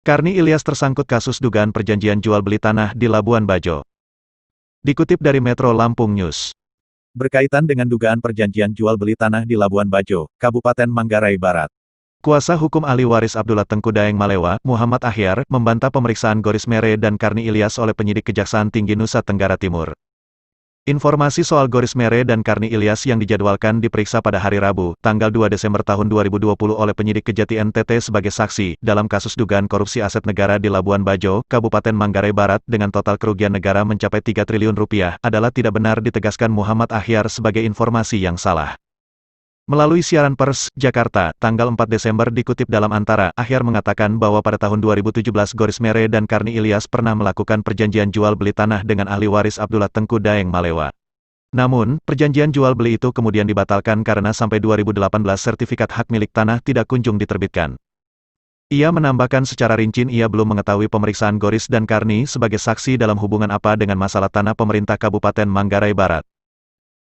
Karni Ilyas tersangkut kasus dugaan perjanjian jual-beli tanah di Labuan Bajo. Dikutip dari Metro Lampung News. Berkaitan dengan dugaan perjanjian jual-beli tanah di Labuan Bajo, Kabupaten Manggarai Barat. Kuasa hukum ahli waris Abdullah Tengku Daeng Malewa, Muhammad Ahyar, membantah pemeriksaan Goris Mere dan Karni Ilyas oleh penyidik Kejaksaan Tinggi Nusa Tenggara Timur. Informasi soal Goris Mere dan Karni Ilyas yang dijadwalkan diperiksa pada hari Rabu, tanggal 2 Desember tahun 2020 oleh penyidik Kejati NTT sebagai saksi, dalam kasus dugaan korupsi aset negara di Labuan Bajo, Kabupaten Manggarai Barat dengan total kerugian negara mencapai 3 triliun rupiah, adalah tidak benar ditegaskan Muhammad Ahyar sebagai informasi yang salah. Melalui siaran pers, Jakarta, tanggal 4 Desember dikutip dalam Antara, Ahyar mengatakan bahwa pada tahun 2017 Goris Mere dan Karni Ilyas pernah melakukan perjanjian jual-beli tanah dengan ahli waris Abdullah Tengku Daeng Malewa. Namun, perjanjian jual-beli itu kemudian dibatalkan karena sampai 2018 sertifikat hak milik tanah tidak kunjung diterbitkan. Ia menambahkan secara rinci ia belum mengetahui pemeriksaan Goris dan Karni sebagai saksi dalam hubungan apa dengan masalah tanah pemerintah Kabupaten Manggarai Barat.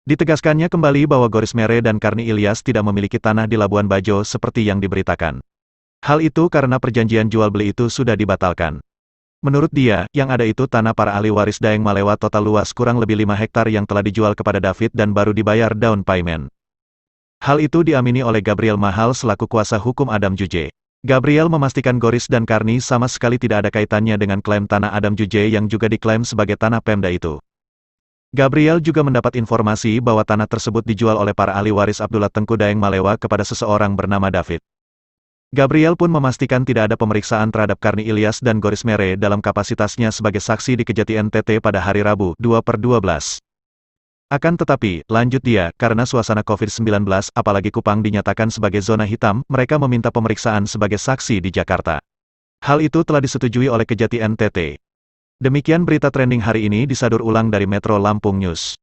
Ditegaskannya kembali bahwa Goris Mere dan Karni Ilyas tidak memiliki tanah di Labuan Bajo seperti yang diberitakan. Hal itu karena perjanjian jual-beli itu sudah dibatalkan. Menurut dia, yang ada itu tanah para ahli waris Daeng Malewa total luas kurang lebih 5 hektar yang telah dijual kepada David dan baru dibayar down payment. Hal itu diamini oleh Gabriel Mahal selaku kuasa hukum Adam Juje. Gabriel memastikan Goris dan Karni sama sekali tidak ada kaitannya dengan klaim tanah Adam Juje yang juga diklaim sebagai tanah Pemda itu. Gabriel juga mendapat informasi bahwa tanah tersebut dijual oleh para ahli waris Abdullah Tengku Daeng Malewa kepada seseorang bernama David. Gabriel pun memastikan tidak ada pemeriksaan terhadap Karni Ilyas dan Goris Mere dalam kapasitasnya sebagai saksi di Kejati NTT pada hari Rabu, 2/12. Akan tetapi, lanjut dia, karena suasana COVID-19, apalagi Kupang dinyatakan sebagai zona hitam, mereka meminta pemeriksaan sebagai saksi di Jakarta. Hal itu telah disetujui oleh Kejati NTT. Demikian berita trending hari ini disadur ulang dari Metro Lampung News.